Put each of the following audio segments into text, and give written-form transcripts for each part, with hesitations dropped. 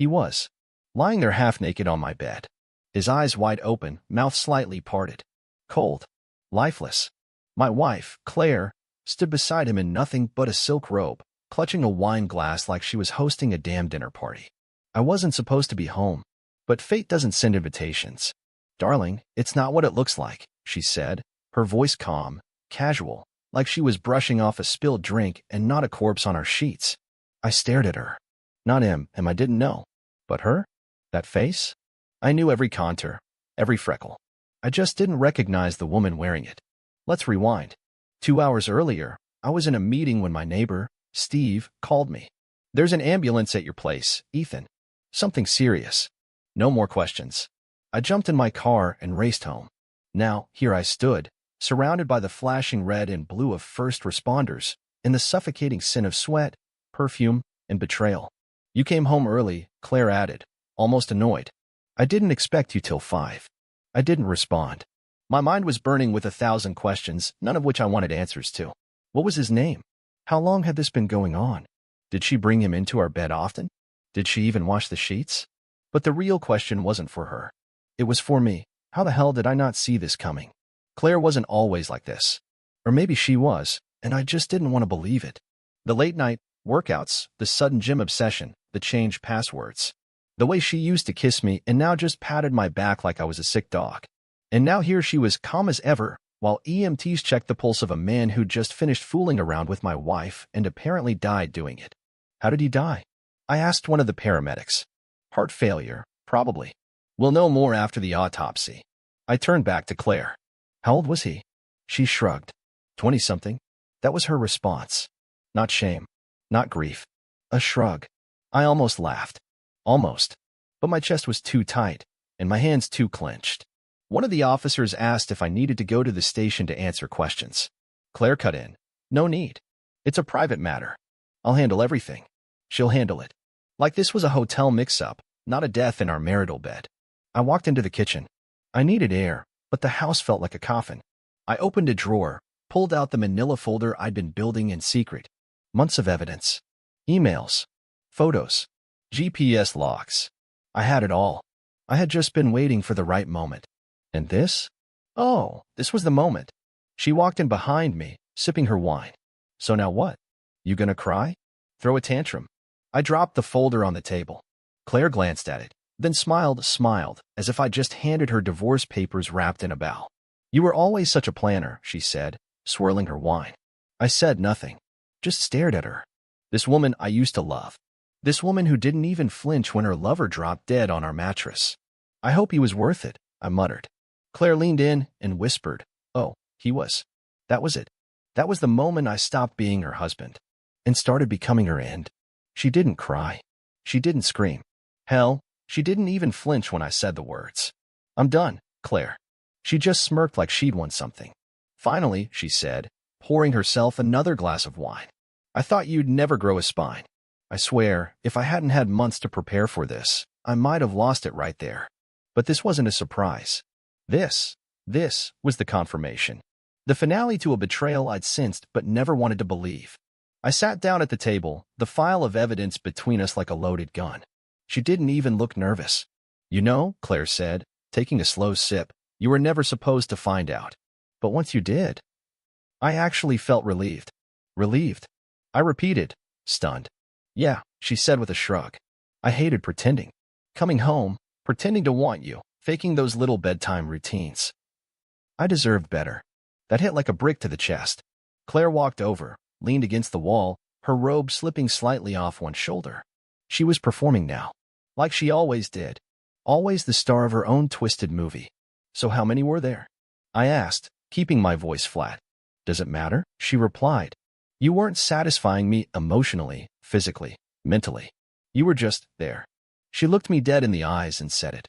He was, lying there half-naked on my bed, his eyes wide open, mouth slightly parted. Cold. Lifeless. My wife, Claire, stood beside him in nothing but a silk robe, clutching a wine glass like she was hosting a damn dinner party. I wasn't supposed to be home, but fate doesn't send invitations. Darling, it's not what it looks like, she said, her voice calm, casual, like she was brushing off a spilled drink and not a corpse on our sheets. I stared at her. Not him I didn't know. But her? That face? I knew every contour, every freckle. I just didn't recognize the woman wearing it. Let's rewind. 2 hours earlier, I was in a meeting when my neighbor, Steve, called me. There's an ambulance at your place, Ethan. Something serious. No more questions. I jumped in my car and raced home. Now, here I stood, surrounded by the flashing red and blue of first responders, in the suffocating sin of sweat, perfume, and betrayal. You came home early, Claire added, almost annoyed. I didn't expect you till 5. I didn't respond. My mind was burning with 1,000 questions, none of which I wanted answers to. What was his name? How long had this been going on? Did she bring him into our bed often? Did she even wash the sheets? But the real question wasn't for her. It was for me. How the hell did I not see this coming? Claire wasn't always like this. Or maybe she was, and I just didn't want to believe it. The late-night workouts, the sudden gym obsession, the changed passwords. The way she used to kiss me and now just patted my back like I was a sick dog. And now here she was calm as ever, while EMTs checked the pulse of a man who'd just finished fooling around with my wife and apparently died doing it. How did he die? I asked one of the paramedics. Heart failure, probably. We'll know more after the autopsy. I turned back to Claire. How old was he? She shrugged. 20-something. That was her response. Not shame. Not grief. A shrug. I almost laughed. Almost. But my chest was too tight, and my hands too clenched. One of the officers asked if I needed to go to the station to answer questions. Claire cut in. No need. It's a private matter. I'll handle everything. She'll handle it. Like this was a hotel mix-up, not a death in our marital bed. I walked into the kitchen. I needed air, but the house felt like a coffin. I opened a drawer, pulled out the manila folder I'd been building in secret. Months of evidence. Emails. Photos. GPS logs. I had it all. I had just been waiting for the right moment. And this? Oh, this was the moment. She walked in behind me, sipping her wine. So now what? You gonna cry? Throw a tantrum? I dropped the folder on the table. Claire glanced at it, then smiled, as if I'd just handed her divorce papers wrapped in a bow. You were always such a planner, she said, swirling her wine. I said nothing, just stared at her. This woman I used to love. This woman who didn't even flinch when her lover dropped dead on our mattress. I hope he was worth it, I muttered. Claire leaned in and whispered, oh, he was. That was it. That was the moment I stopped being her husband and started becoming her end. She didn't cry. She didn't scream. Hell, she didn't even flinch when I said the words. I'm done, Claire. She just smirked like she'd won something. Finally, she said, pouring herself another glass of wine. I thought you'd never grow a spine. I swear, if I hadn't had months to prepare for this, I might have lost it right there. But this wasn't a surprise. This was the confirmation. The finale to a betrayal I'd sensed but never wanted to believe. I sat down at the table, the file of evidence between us like a loaded gun. She didn't even look nervous. You know, Claire said, taking a slow sip, you were never supposed to find out. But once you did, I actually felt relieved. Relieved. I repeated, stunned. Yeah, she said with a shrug. I hated pretending. Coming home, pretending to want you, faking those little bedtime routines. I deserved better. That hit like a brick to the chest. Claire walked over, leaned against the wall, her robe slipping slightly off one shoulder. She was performing now, like she always did. Always the star of her own twisted movie. So how many were there? I asked, keeping my voice flat. Does it matter? She replied. You weren't satisfying me emotionally, physically, mentally. You were just there. She looked me dead in the eyes and said it.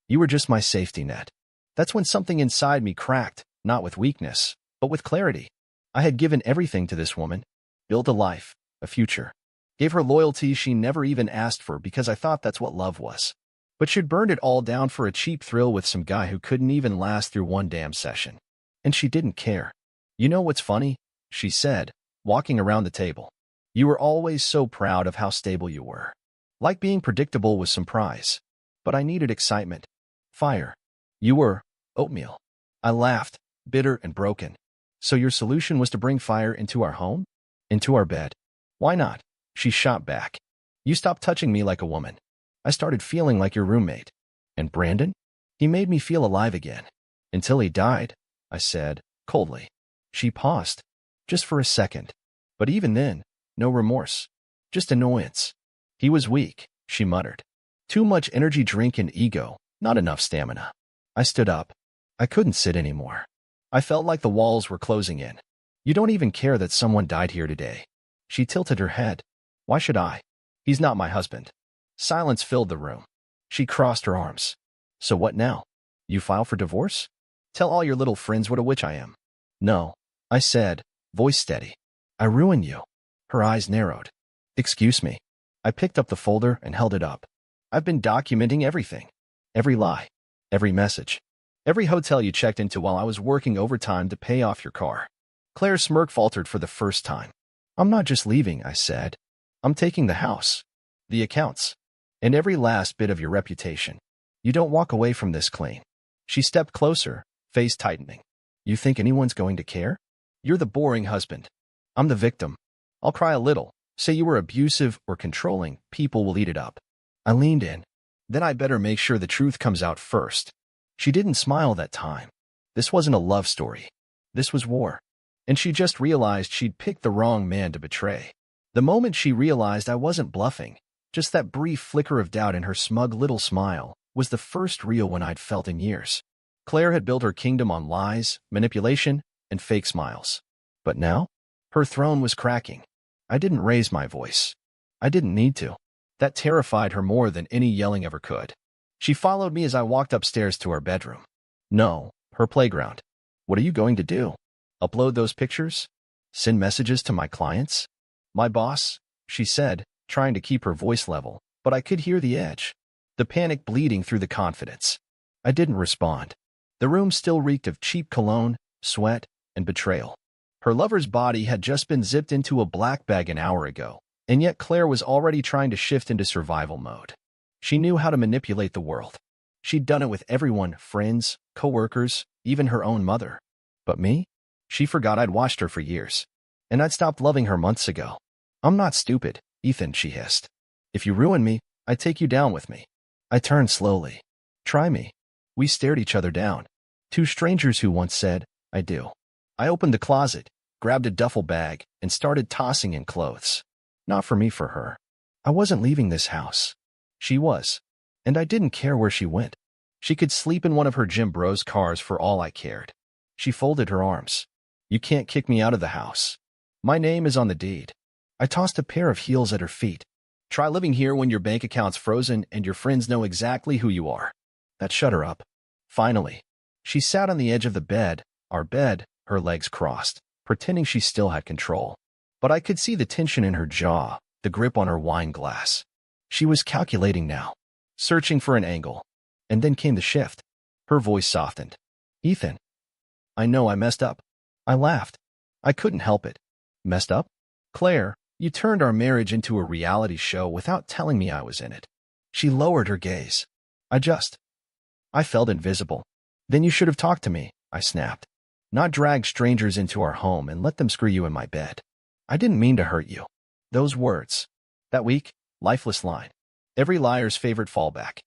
You were just my safety net. That's when something inside me cracked, not with weakness, but with clarity. I had given everything to this woman, built a life, a future, gave her loyalty she never even asked for because I thought that's what love was. But she'd burned it all down for a cheap thrill with some guy who couldn't even last through one damn session. And she didn't care. You know what's funny? She said, walking around the table. You were always so proud of how stable you were. Like being predictable was some prize. But I needed excitement. Fire. You were oatmeal. I laughed, bitter and broken. So your solution was to bring fire into our home? Into our bed? Why not? She shot back. You stopped touching me like a woman. I started feeling like your roommate. And Brandon? He made me feel alive again. Until he died, I said, coldly. She paused. Just for a second. But even then, no remorse. Just annoyance. He was weak, she muttered. Too much energy drink and ego, not enough stamina. I stood up. I couldn't sit anymore. I felt like the walls were closing in. You don't even care that someone died here today. She tilted her head. Why should I? He's not my husband. Silence filled the room. She crossed her arms. So what now? You file for divorce? Tell all your little friends what a witch I am. No, I said, voice steady. I ruin you. Her eyes narrowed. Excuse me. I picked up the folder and held it up. I've been documenting everything. Every lie. Every message. Every hotel you checked into while I was working overtime to pay off your car. Claire's smirk faltered for the first time. I'm not just leaving, I said. I'm taking the house. The accounts. And every last bit of your reputation. You don't walk away from this clean. She stepped closer, face tightening. You think anyone's going to care? You're the boring husband. I'm the victim. I'll cry a little. Say you were abusive or controlling. People will eat it up. I leaned in. Then I better make sure the truth comes out first. She didn't smile that time. This wasn't a love story. This was war. And she just realized she'd picked the wrong man to betray. The moment she realized I wasn't bluffing, just that brief flicker of doubt in her smug little smile, was the first real one I'd felt in years. Claire had built her kingdom on lies, manipulation, and fake smiles. But now, her throne was cracking. I didn't raise my voice. I didn't need to. That terrified her more than any yelling ever could. She followed me as I walked upstairs to our bedroom. No, her playground. What are you going to do? Upload those pictures? Send messages to my clients? My boss, she said, trying to keep her voice level, but I could hear the edge. The panic bleeding through the confidence. I didn't respond. The room still reeked of cheap cologne, sweat, and betrayal. Her lover's body had just been zipped into a black bag an hour ago, and yet Claire was already trying to shift into survival mode. She knew how to manipulate the world. She'd done it with everyone, friends, co-workers, even her own mother. But me? She forgot I'd watched her for years. And I'd stopped loving her months ago. I'm not stupid, Ethan, she hissed. If you ruin me, I take you down with me. I turned slowly. Try me. We stared each other down. Two strangers who once said, I do. I opened the closet, grabbed a duffel bag, and started tossing in clothes. Not for me, for her. I wasn't leaving this house. She was. And I didn't care where she went. She could sleep in one of her gym bros' cars for all I cared. She folded her arms. You can't kick me out of the house. My name is on the deed. I tossed a pair of heels at her feet. Try living here when your bank account's frozen and your friends know exactly who you are. That shut her up. Finally, she sat on the edge of the bed, our bed, her legs crossed, pretending she still had control. But I could see the tension in her jaw, the grip on her wine glass. She was calculating now, searching for an angle. And then came the shift. Her voice softened. Ethan. I know I messed up. I laughed. I couldn't help it. Messed up? Claire, you turned our marriage into a reality show without telling me I was in it. She lowered her gaze. I felt invisible. Then you should have talked to me, I snapped. Not drag strangers into our home and let them screw you in my bed. I didn't mean to hurt you. Those words. That weak, lifeless line. Every liar's favorite fallback.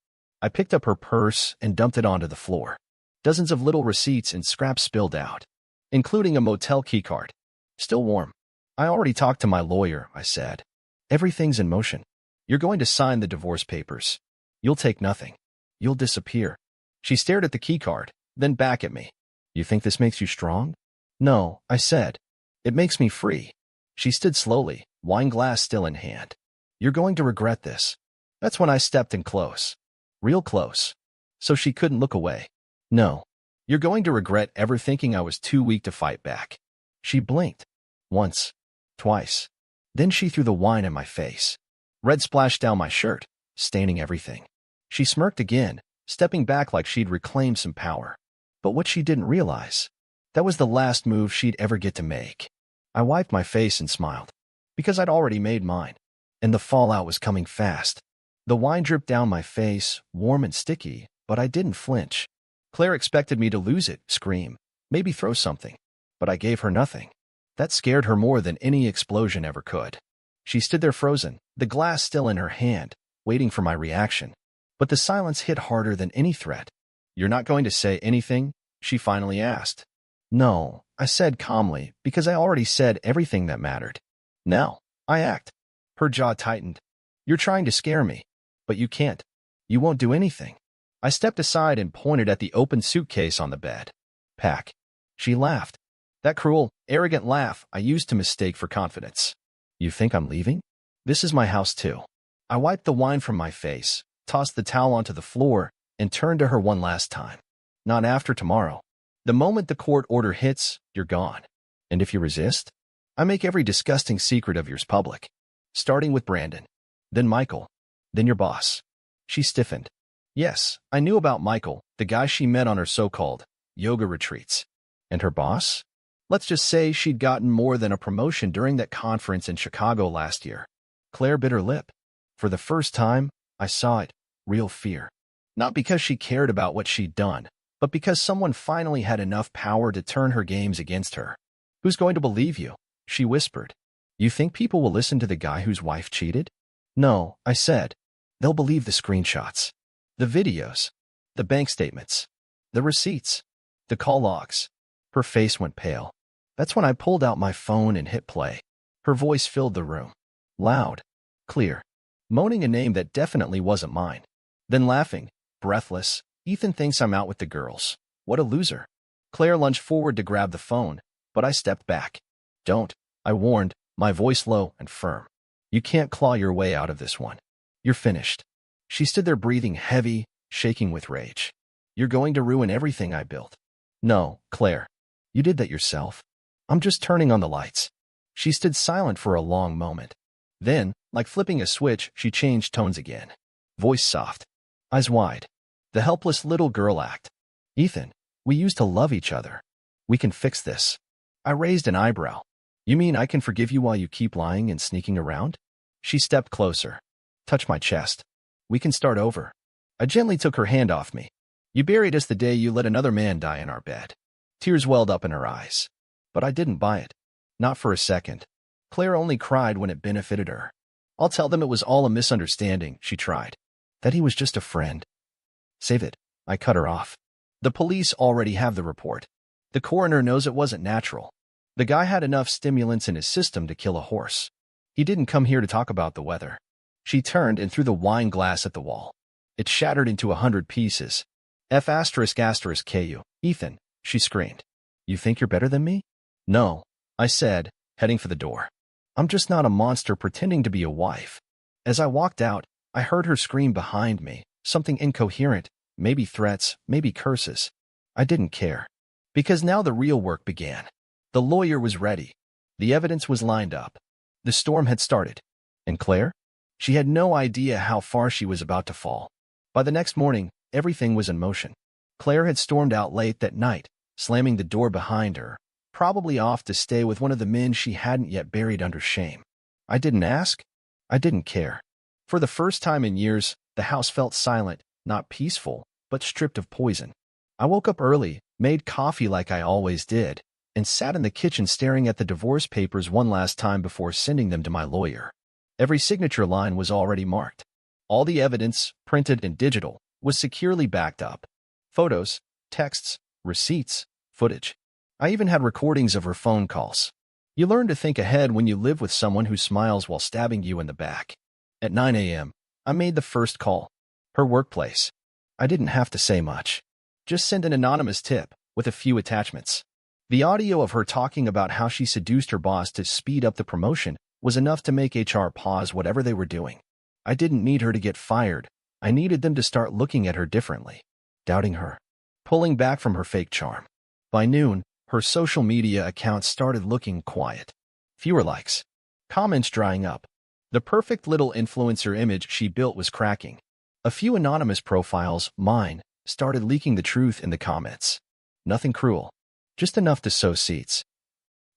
I picked up her purse and dumped it onto the floor. Dozens of little receipts and scraps spilled out, including a motel keycard. Still warm. I already talked to my lawyer, I said. Everything's in motion. You're going to sign the divorce papers. You'll take nothing. You'll disappear. She stared at the keycard, then back at me. You think this makes you strong? No, I said. It makes me free. She stood slowly, wine glass still in hand. You're going to regret this. That's when I stepped in close. Real close. So she couldn't look away. No. You're going to regret ever thinking I was too weak to fight back. She blinked. Once. Twice. Then she threw the wine in my face. Red splashed down my shirt, staining everything. She smirked again, stepping back like she'd reclaimed some power. But what she didn't realize, that was the last move she'd ever get to make. I wiped my face and smiled. Because I'd already made mine. And the fallout was coming fast. The wine dripped down my face, warm and sticky, but I didn't flinch. Claire expected me to lose it, scream, maybe throw something. But I gave her nothing. That scared her more than any explosion ever could. She stood there frozen, the glass still in her hand, waiting for my reaction. But the silence hit harder than any threat. "You're not going to say anything?" she finally asked. "No," I said calmly, because I already said everything that mattered. "Now, I act." Her jaw tightened. "You're trying to scare me. But you can't. You won't do anything." I stepped aside and pointed at the open suitcase on the bed. "Pack." She laughed. That cruel, arrogant laugh I used to mistake for confidence. "You think I'm leaving? This is my house too." I wiped the wine from my face, tossed the towel onto the floor, and turned to her one last time. "Not after tomorrow. The moment the court order hits, you're gone. And if you resist, I make every disgusting secret of yours public. Starting with Brandon. Then Michael. Then your boss." She stiffened. Yes, I knew about Michael, the guy she met on her so-called yoga retreats. And her boss? Let's just say she'd gotten more than a promotion during that conference in Chicago last year. Claire bit her lip. For the first time, I saw it, real fear. Not because she cared about what she'd done, but because someone finally had enough power to turn her games against her. "Who's going to believe you?" she whispered. "You think people will listen to the guy whose wife cheated?" "No," I said. "They'll believe the screenshots, the videos, the bank statements, the receipts, the call logs." Her face went pale. That's when I pulled out my phone and hit play. Her voice filled the room. Loud, clear, moaning a name that definitely wasn't mine. Then laughing, breathless, "Ethan thinks I'm out with the girls. What a loser." Claire lunged forward to grab the phone, but I stepped back. "Don't," I warned, my voice low and firm. "You can't claw your way out of this one. You're finished." She stood there breathing heavy, shaking with rage. "You're going to ruin everything I built." "No, Claire. You did that yourself. I'm just turning on the lights." She stood silent for a long moment. Then, like flipping a switch, she changed tones again. Voice soft. Eyes wide. The helpless little girl act. "Ethan, we used to love each other. We can fix this." I raised an eyebrow. "You mean I can forgive you while you keep lying and sneaking around?" She stepped closer. Touched my chest. "We can start over." I gently took her hand off me. "You buried us the day you let another man die in our bed." Tears welled up in her eyes. But I didn't buy it. Not for a second. Claire only cried when it benefited her. "I'll tell them it was all a misunderstanding," she tried. "That he was just a friend." "Save it." I cut her off. "The police already have the report. The coroner knows it wasn't natural. The guy had *enough stimulants in his system to kill a horse. He didn't come here to talk about the weather." She turned and threw the wine glass at the wall. It shattered into 100 pieces. F*****KU, Ethan," she screamed. "You think you're better than me?" "No," I said, heading for the door. "I'm just not a monster pretending to be a wife." As I walked out, I heard her scream behind me, something incoherent, maybe threats, maybe curses. I didn't care. Because now the real work began. The lawyer was ready. The evidence was lined up. The storm had started. And Claire? She had no idea how far she was about to fall. By the next morning, everything was in motion. Claire had stormed out late that night, slamming the door behind her, probably off to stay with one of the men she hadn't yet buried under shame. I didn't ask. I didn't care. For the first time in years, the house felt silent, not peaceful, but stripped of poison. I woke up early, made coffee like I always did, and sat in the kitchen staring at the divorce papers one last time before sending them to my lawyer. Every signature line was already marked. All the evidence, printed and digital, was securely backed up. Photos, texts, receipts, footage. I even had recordings of her phone calls. You learn to think ahead when you live with someone who smiles while stabbing you in the back. At 9 a.m., I made the first call. Her workplace. I didn't have to say much. Just send an anonymous tip, with a few attachments. The audio of her talking about how she seduced her boss to speed up the promotion was enough to make HR pause whatever they were doing. I didn't need her to get fired. I needed them to start looking at her differently. Doubting her. Pulling back from her fake charm. By noon, her social media accounts started looking quiet. Fewer likes. Comments drying up. The perfect little influencer image she built was cracking. A few anonymous profiles, mine, started leaking the truth in the comments. Nothing cruel. Just enough to sow seeds.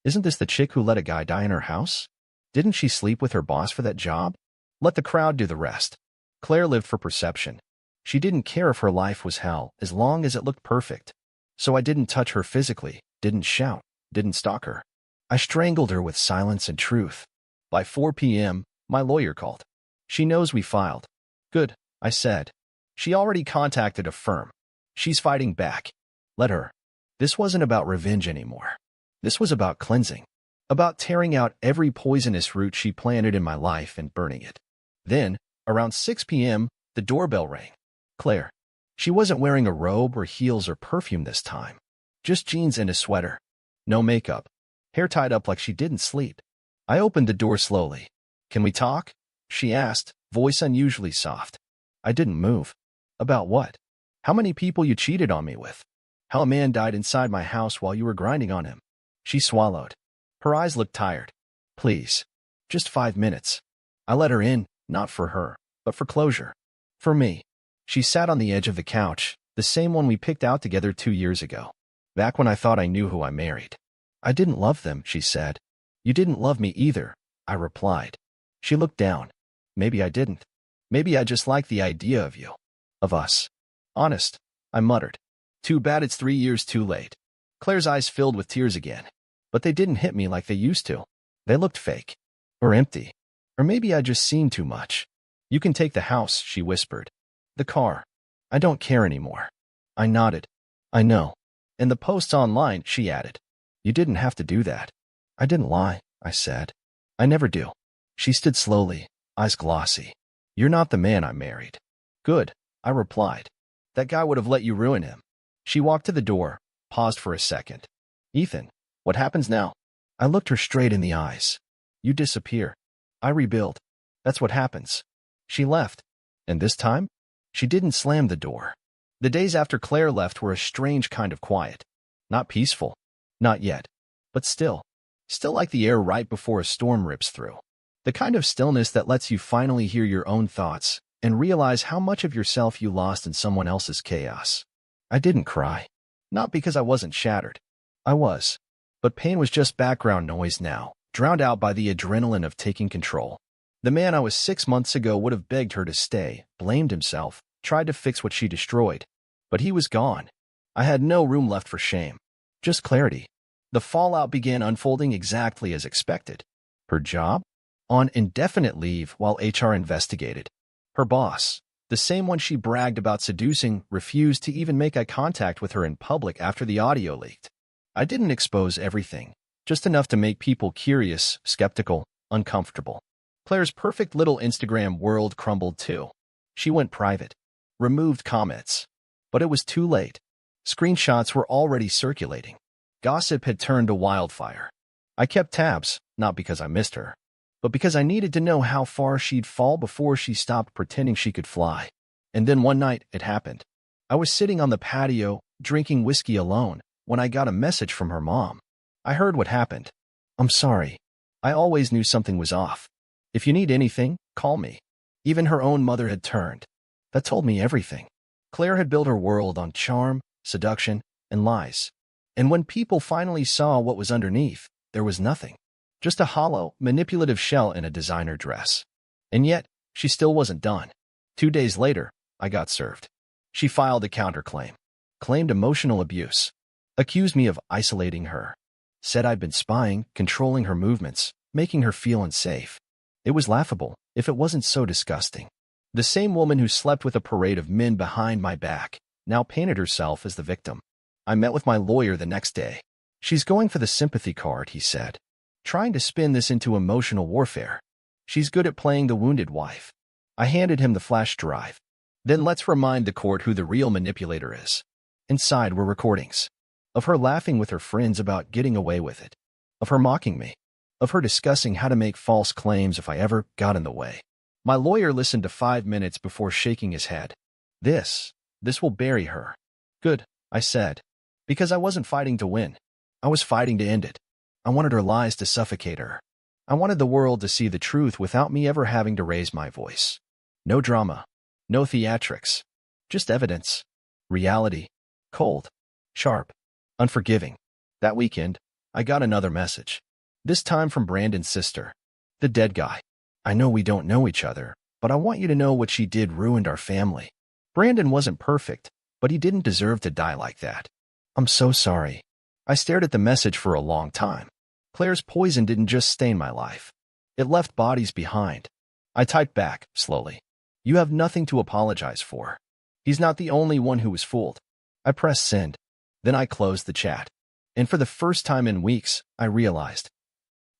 Isn't this the chick who let a guy die in her house? Didn't she sleep with her boss for that job? Let the crowd do the rest. Claire lived for perception. She didn't care if her life was hell as long as it looked perfect. So I didn't touch her physically, didn't shout, didn't stalk her. I strangled her with silence and truth. By 4 p.m., my lawyer called. She knows we filed. Good, I said. She already contacted a firm. She's fighting back. Let her. This wasn't about revenge anymore. This was about cleansing. About tearing out every poisonous root she planted in my life and burning it. Then, around 6 p.m., the doorbell rang. Claire. She wasn't wearing a robe or heels or perfume this time. Just jeans and a sweater. No makeup. Hair tied up like she didn't sleep. I opened the door slowly. Can we talk? She asked, voice unusually soft. I didn't move. About what? How many people you cheated on me with? How a man died inside my house while you were grinding on him? She swallowed. Her eyes looked tired. Please. Just 5 minutes. I let her in, not for her, but for closure. For me. She sat on the edge of the couch, the same one we picked out together 2 years ago. Back when I thought I knew who I married. I didn't love them, she said. You didn't love me either, I replied. She looked down. Maybe I didn't. Maybe I just liked the idea of you. Of us. Honest, I muttered. Too bad it's 3 years too late. Claire's eyes filled with tears again. But they didn't hit me like they used to. They looked fake. Or empty. Or maybe I just seen too much. You can take the house, she whispered. The car. I don't care anymore. I nodded. I know. And the posts online, she added. You didn't have to do that. I didn't lie, I said. I never do. She stood slowly, eyes glossy. You're not the man I married. Good, I replied. That guy would have let you ruin him. She walked to the door, paused for a second. Ethan, what happens now? I looked her straight in the eyes. You disappear. I rebuild. That's what happens. She left. And this time? She didn't slam the door. The days after Claire left were a strange kind of quiet. Not peaceful. Not yet. But still. Still like the air right before a storm rips through. The kind of stillness that lets you finally hear your own thoughts and realize how much of yourself you lost in someone else's chaos. I didn't cry. Not because I wasn't shattered. I was. But pain was just background noise now, drowned out by the adrenaline of taking control. The man I was 6 months ago would have begged her to stay, blamed himself, tried to fix what she destroyed. But he was gone. I had no room left for shame. Just clarity. The fallout began unfolding exactly as expected. Her job? On indefinite leave while HR investigated. Her boss, the same one she bragged about seducing, refused to even make eye contact with her in public after the audio leaked. I didn't expose everything, just enough to make people curious, skeptical, uncomfortable. Claire's perfect little Instagram world crumbled too. She went private. Removed comments. But it was too late. Screenshots were already circulating. Gossip had turned to wildfire. I kept tabs, not because I missed her, but because I needed to know how far she'd fall before she stopped pretending she could fly. And then one night, it happened. I was sitting on the patio, drinking whiskey alone, when I got a message from her mom. I heard what happened. I'm sorry. I always knew something was off. If you need anything, call me. Even her own mother had turned. That told me everything. Claire had built her world on charm, seduction, and lies. And when people finally saw what was underneath, there was nothing. Just a hollow, manipulative shell in a designer dress. And yet, she still wasn't done. 2 days later, I got served. She filed a counterclaim. Claimed emotional abuse. Accused me of isolating her. Said I'd been spying, controlling her movements, making her feel unsafe. It was laughable, if it wasn't so disgusting. The same woman who slept with a parade of men behind my back now painted herself as the victim. I met with my lawyer the next day. She's going for the sympathy card, he said. Trying to spin this into emotional warfare. She's good at playing the wounded wife. I handed him the flash drive. Then let's remind the court who the real manipulator is. Inside were recordings. Of her laughing with her friends about getting away with it. Of her mocking me. Of her discussing how to make false claims if I ever got in the way. My lawyer listened to 5 minutes before shaking his head. This will bury her. Good, I said. Because I wasn't fighting to win. I was fighting to end it. I wanted her lies to suffocate her. I wanted the world to see the truth without me ever having to raise my voice. No drama. No theatrics. Just evidence. Reality. Cold. Sharp. Unforgiving. That weekend, I got another message. This time from Brandon's sister. The dead guy. I know we don't know each other, but I want you to know what she did ruined our family. Brandon wasn't perfect, but he didn't deserve to die like that. I'm so sorry. I stared at the message for a long time. Claire's poison didn't just stain my life. It left bodies behind. I typed back, slowly. You have nothing to apologize for. He's not the only one who was fooled. I pressed send. Then I closed the chat. And for the first time in weeks, I realized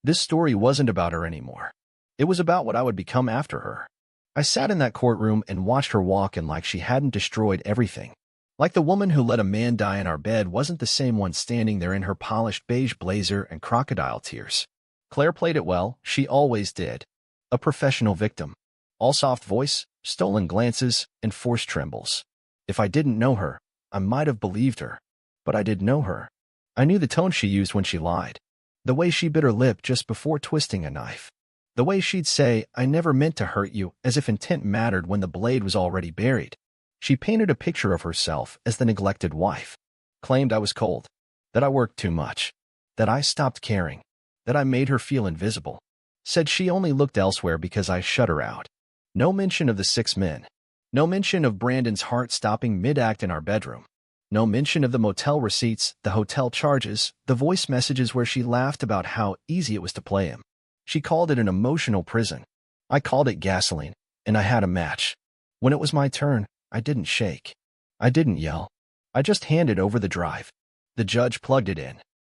this story wasn't about her anymore. It was about what I would become after her. I sat in that courtroom and watched her walk in like she hadn't destroyed everything. Like the woman who let a man die in our bed wasn't the same one standing there in her polished beige blazer and crocodile tears. Claire played it well, she always did. A professional victim. All soft voice, stolen glances, and forced trembles. If I didn't know her, I might have believed her. But I did know her. I knew the tone she used when she lied. The way she bit her lip just before twisting a knife. The way she'd say, I never meant to hurt you, as if intent mattered when the blade was already buried. She painted a picture of herself as the neglected wife. Claimed I was cold. That I worked too much. That I stopped caring. That I made her feel invisible. Said she only looked elsewhere because I shut her out. No mention of the 6 men. No mention of Brandon's heart stopping mid-act in our bedroom. No mention of the motel receipts, the hotel charges, the voice messages where she laughed about how easy it was to play him. She called it an emotional prison. I called it gasoline, and I had a match. When it was my turn, I didn't shake. I didn't yell. I just handed over the drive. The judge plugged it in.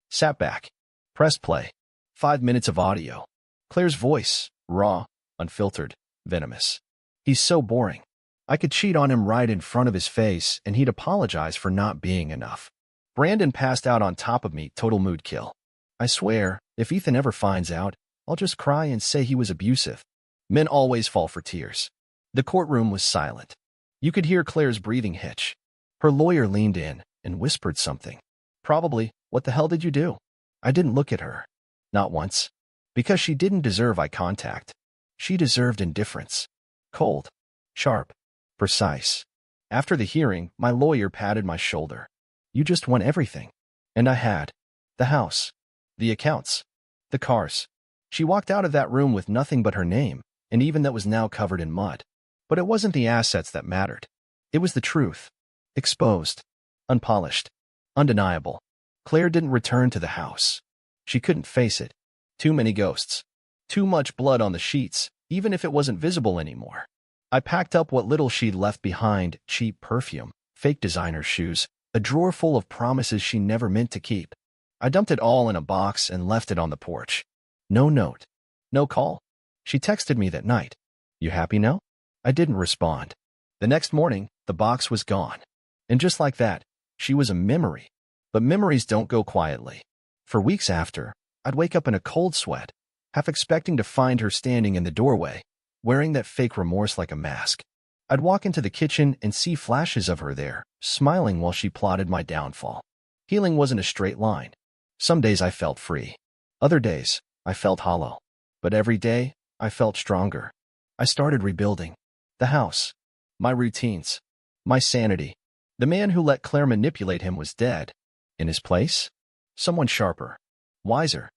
Sat back. Pressed play. 5 minutes of audio. Claire's voice, raw, unfiltered, venomous. He's so boring. I could cheat on him right in front of his face, and he'd apologize for not being enough. Brandon passed out on top of me, total mood kill. I swear, if Ethan ever finds out, I'll just cry and say he was abusive. Men always fall for tears. The courtroom was silent. You could hear Claire's breathing hitch. Her lawyer leaned in and whispered something. Probably, what the hell did you do? I didn't look at her. Not once. Because she didn't deserve eye contact. She deserved indifference. Cold. Sharp. Precise. After the hearing, my lawyer patted my shoulder. You just won everything. And I had. The house. The accounts. The cars. She walked out of that room with nothing but her name, and even that was now covered in mud. But it wasn't the assets that mattered. It was the truth. Exposed. Unpolished. Undeniable. Claire didn't return to the house. She couldn't face it. Too many ghosts. Too much blood on the sheets, even if it wasn't visible anymore. I packed up what little she'd left behind, cheap perfume, fake designer shoes, a drawer full of promises she never meant to keep. I dumped it all in a box and left it on the porch. No note. No call. She texted me that night. You happy now? I didn't respond. The next morning, the box was gone. And just like that, she was a memory. But memories don't go quietly. For weeks after, I'd wake up in a cold sweat, half expecting to find her standing in the doorway, wearing that fake remorse like a mask. I'd walk into the kitchen and see flashes of her there, smiling while she plotted my downfall. Healing wasn't a straight line. Some days I felt free. Other days, I felt hollow. But every day, I felt stronger. I started rebuilding. The house. My routines. My sanity. The man who let Claire manipulate him was dead. In his place? Someone sharper. Wiser.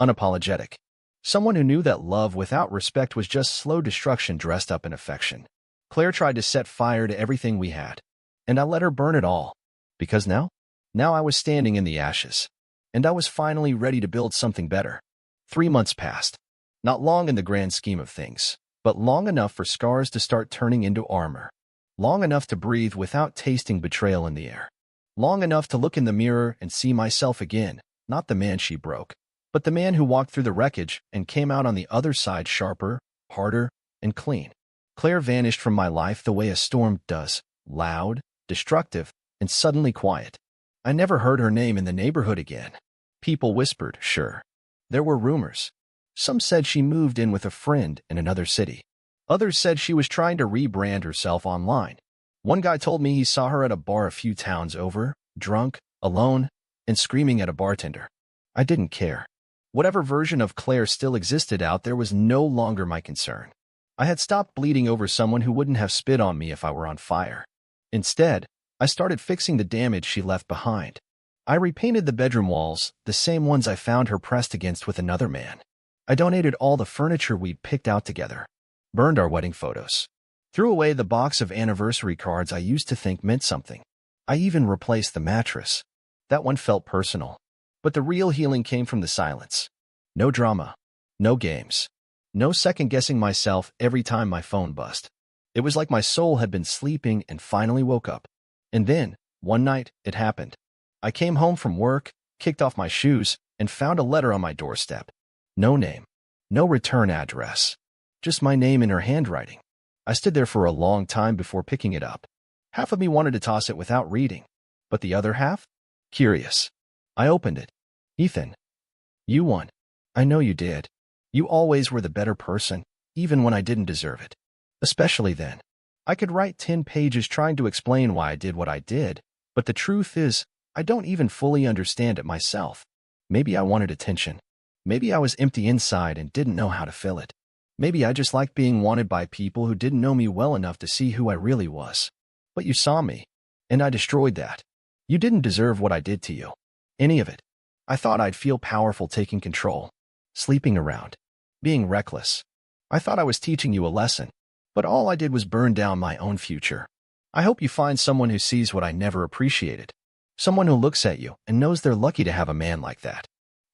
Unapologetic. Someone who knew that love without respect was just slow destruction dressed up in affection. Claire tried to set fire to everything we had. And I let her burn it all. Because now I was standing in the ashes. And I was finally ready to build something better. 3 months passed. Not long in the grand scheme of things, but long enough for scars to start turning into armor. Long enough to breathe without tasting betrayal in the air. Long enough to look in the mirror and see myself again, not the man she broke, but the man who walked through the wreckage and came out on the other side sharper, harder, and clean. Claire vanished from my life the way a storm does, loud, destructive, and suddenly quiet. I never heard her name in the neighborhood again. People whispered, sure. There were rumors. Some said she moved in with a friend in another city. Others said she was trying to rebrand herself online. One guy told me he saw her at a bar a few towns over, drunk, alone, and screaming at a bartender. I didn't care. Whatever version of Claire still existed out there was no longer my concern. I had stopped bleeding over someone who wouldn't have spit on me if I were on fire. Instead, I started fixing the damage she left behind. I repainted the bedroom walls, the same ones I found her pressed against with another man. I donated all the furniture we'd picked out together. burned our wedding photos, threw away the box of anniversary cards I used to think meant something. I even replaced the mattress. That one felt personal. But the real healing came from the silence. No drama. No games. No second-guessing myself every time my phone buzzed. It was like my soul had been sleeping and finally woke up. And then, one night, it happened. I came home from work, kicked off my shoes, and found a letter on my doorstep. No name. No return address. Just my name in her handwriting. I stood there for a long time before picking it up. Half of me wanted to toss it without reading, but the other half? Curious. I opened it. Ethan. You won. I know you did. You always were the better person, even when I didn't deserve it. Especially then. I could write 10 pages trying to explain why I did what I did, but the truth is, I don't even fully understand it myself. Maybe I wanted attention. Maybe I was empty inside and didn't know how to fill it. Maybe I just liked being wanted by people who didn't know me well enough to see who I really was. But you saw me, and I destroyed that. You didn't deserve what I did to you. Any of it. I thought I'd feel powerful taking control, sleeping around, being reckless. I thought I was teaching you a lesson, but all I did was burn down my own future. I hope you find someone who sees what I never appreciated. Someone who looks at you and knows they're lucky to have a man like that.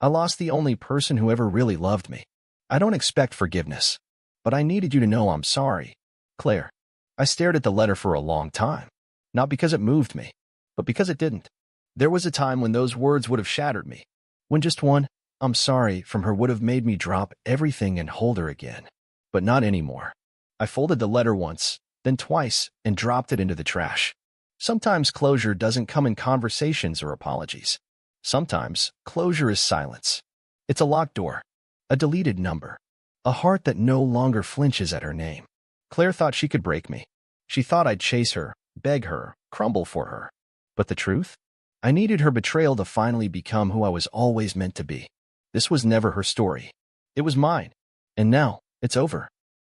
I lost the only person who ever really loved me. I don't expect forgiveness, but I needed you to know I'm sorry. Claire. I stared at the letter for a long time, not because it moved me, but because it didn't. There was a time when those words would have shattered me, when just one, "I'm sorry" from her would have made me drop everything and hold her again. But not anymore. I folded the letter once, then twice, and dropped it into the trash. Sometimes closure doesn't come in conversations or apologies. Sometimes closure is silence. It's a locked door, a deleted number, a heart that no longer flinches at her name. Claire thought she could break me. She thought I'd chase her, beg her, crumble for her. But the truth? I needed her betrayal to finally become who I was always meant to be. This was never her story. It was mine. And now, it's over.